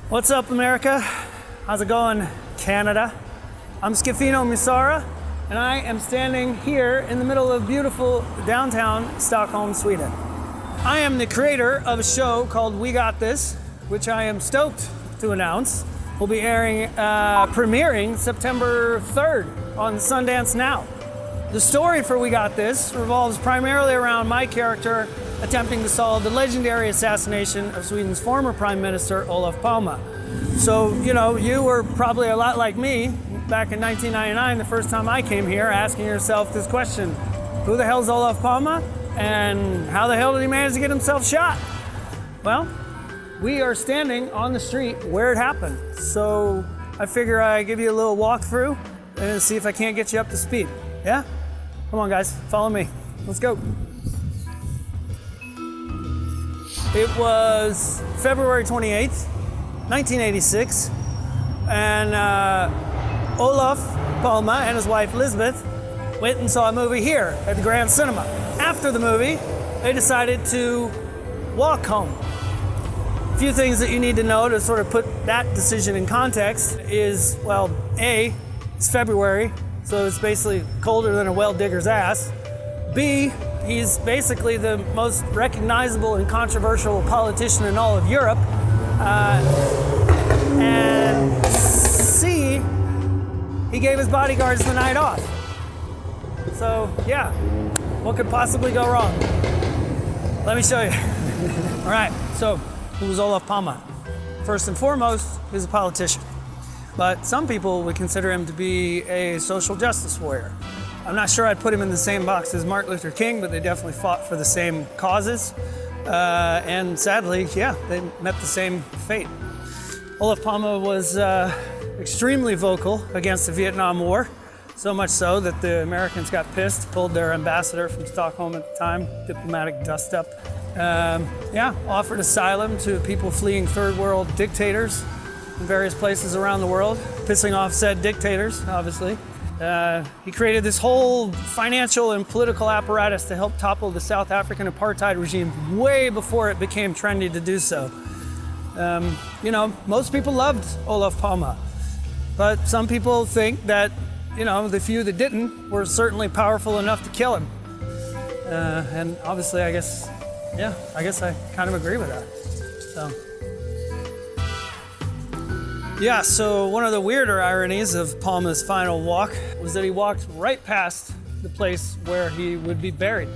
What's up, America? How's it going, Canada? I'm Schiaffino Musarra, and I am standing here in the middle of beautiful downtown Stockholm, Sweden. I am the creator of a show called We Got This, which I am stoked to announce will be premiering September 3rd on Sundance Now. The story for We Got This revolves primarily around my character attempting to solve the legendary assassination of Sweden's former Prime Minister, Olof Palme. So, you were probably a lot like me back in 1999, the first time I came here, asking yourself this question: who the hell's Olof Palme? And how the hell did he manage to get himself shot? Well, we are standing on the street where it happened. So I figure I give you a little walkthrough and see if I can't get you up to speed. Yeah? Come on, guys, follow me. Let's go. It was February 28th, 1986, and Olof Palme and his wife Elizabeth went and saw a movie here at the Grand Cinema. After the movie, they decided to walk home. A few things that you need to know to sort of put that decision in context is, well, A, it's February, so it's basically colder than a well digger's ass. B, he's basically the most recognizable and controversial politician in all of Europe. And C, he gave his bodyguards the night off. So, yeah, what could possibly go wrong? Let me show you. All right, so who was Olof Palme? First and foremost, he's a politician. But some people would consider him to be a social justice warrior. I'm not sure I'd put him in the same box as Martin Luther King, but they definitely fought for the same causes. And sadly, yeah, they met the same fate. Olof Palme was extremely vocal against the Vietnam War, so much so that the Americans got pissed, pulled their ambassador from Stockholm at the time, diplomatic dust-up. Offered asylum to people fleeing third world dictators in various places around the world, pissing off said dictators, obviously. He created this whole financial and political apparatus to help topple the South African apartheid regime way before it became trendy to do so. Most people loved Olof Palme, but some people think that, the few that didn't were certainly powerful enough to kill him. And obviously, I guess I kind of agree with that. So one of the weirder ironies of Palme's final walk was that he walked right past the place where he would be buried,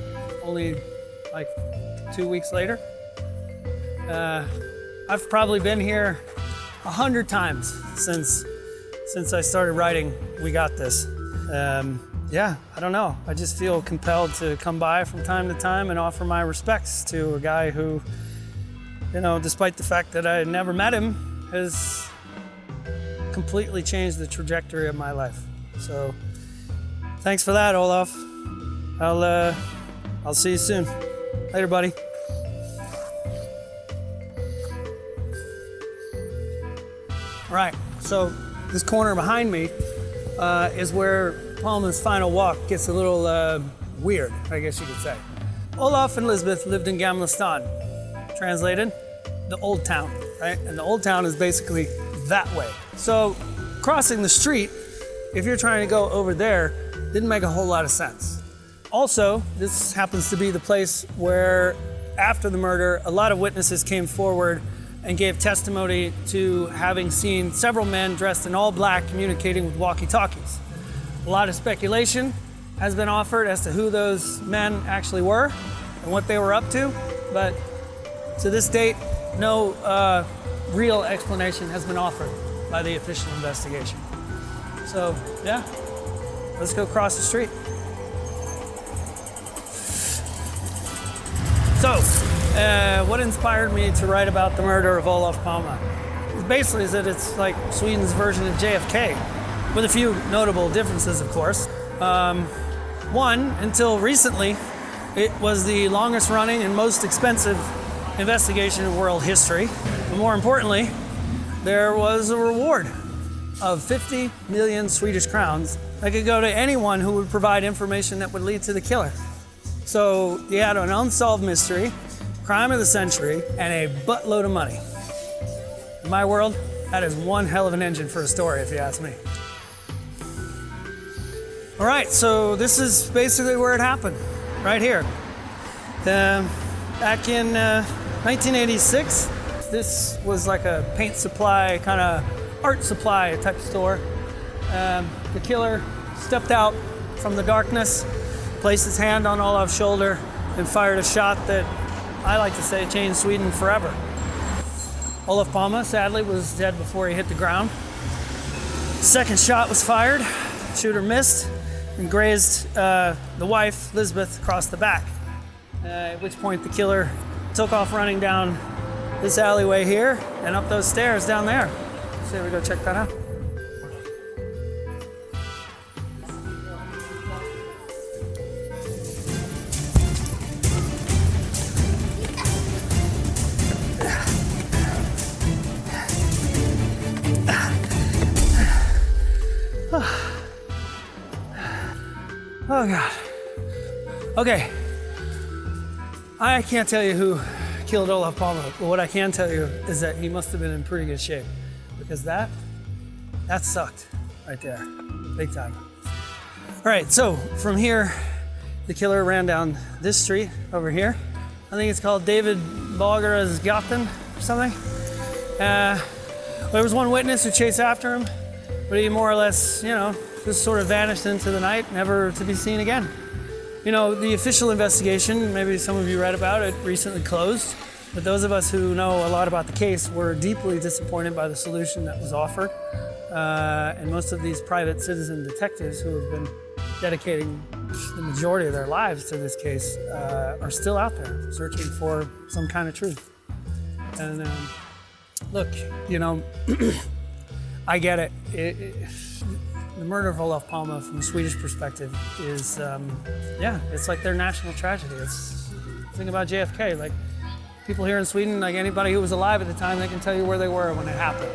only like 2 weeks later. I've probably been here 100 times since I started writing We Got This. I don't know. I just feel compelled to come by from time to time and offer my respects to a guy who, despite the fact that I had never met him, has completely changed the trajectory of my life. So thanks for that, Olof. I'll see you soon. Later, buddy. All right, so this corner behind me is where Palme's final walk gets a little weird, I guess you could say. Olof and Elizabeth lived in Gamla stan. Translated, the old town, right? And the old town is basically that way. So crossing the street, if you're trying to go over there, didn't make a whole lot of sense. Also, this happens to be the place where, after the murder, a lot of witnesses came forward and gave testimony to having seen several men dressed in all black communicating with walkie-talkies. A lot of speculation has been offered as to who those men actually were and what they were up to, but to this date, no real explanation has been offered by the official investigation. So, yeah, let's go cross the street. So, what inspired me to write about the murder of Olof Palme? Basically is that it's like Sweden's version of JFK, with a few notable differences, of course. One, until recently, it was the longest running and most expensive investigation in world history. But more importantly, there was a reward of 50 million Swedish crowns that could go to anyone who would provide information that would lead to the killer. So you had an unsolved mystery, crime of the century, and a buttload of money. In my world, that is one hell of an engine for a story, if you ask me. All right, so this is basically where it happened, right here. Back in 1986, this was like a paint supply, kind of art supply type store. The killer stepped out from the darkness, placed his hand on Olof's shoulder, and fired a shot that I like to say changed Sweden forever. Olof Palme, sadly, was dead before he hit the ground. Second shot was fired, shooter missed, and grazed the wife, Lisbeth, across the back. At which point the killer took off running down this alleyway here and up those stairs down there. So we go check that out. Oh God. Okay. I can't tell you who killed Olof Palme, but what I can tell you is that he must have been in pretty good shape, because that sucked right there, big time. All right, so from here, the killer ran down this street over here. I think it's called David Balgera's Gaten or something. There was one witness who chased after him, but he more or less, just sort of vanished into the night, never to be seen again. The official investigation, maybe some of you read about it, recently closed. But those of us who know a lot about the case were deeply disappointed by the solution that was offered. And most of these private citizen detectives who have been dedicating the majority of their lives to this case are still out there searching for some kind of truth. And look, I get it. The murder of Olof Palme from a Swedish perspective is, it's like their national tragedy. It's the thing about JFK. Like, people here in Sweden, like anybody who was alive at the time, they can tell you where they were when it happened.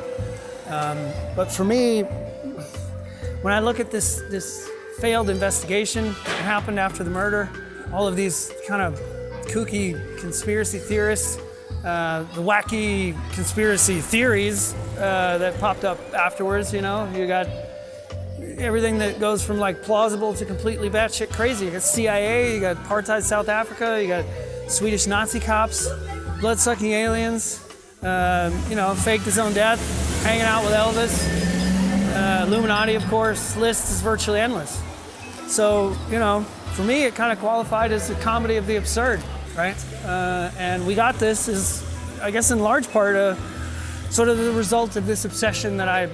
But for me, when I look at this failed investigation that happened after the murder, all of these kind of kooky conspiracy theorists, the wacky conspiracy theories that popped up afterwards, you got everything that goes from like plausible to completely batshit crazy. You got CIA, you got apartheid South Africa, you got Swedish Nazi cops, blood-sucking aliens, faked his own death, hanging out with Elvis, Illuminati, of course. List is virtually endless. So, for me, it kind of qualified as a comedy of the absurd, right? And we got this is, I guess, in large part, sort of the result of this obsession that I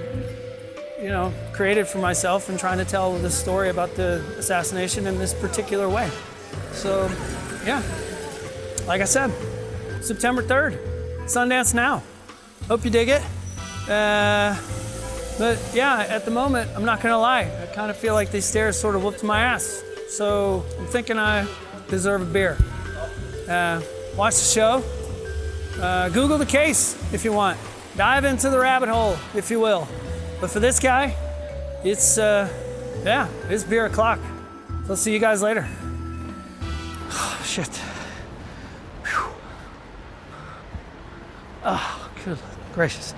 created for myself and trying to tell this story about the assassination in this particular way. So, yeah, like I said, September 3rd, Sundance Now. Hope you dig it. But yeah, at the moment, I'm not gonna lie, I kind of feel like these stairs sort of whooped my ass. So I'm thinking I deserve a beer. Watch the show. Google the case if you want. Dive into the rabbit hole, if you will. But for this guy, it's beer o'clock. So I'll see you guys later. Oh, shit. Whew. Oh, good gracious.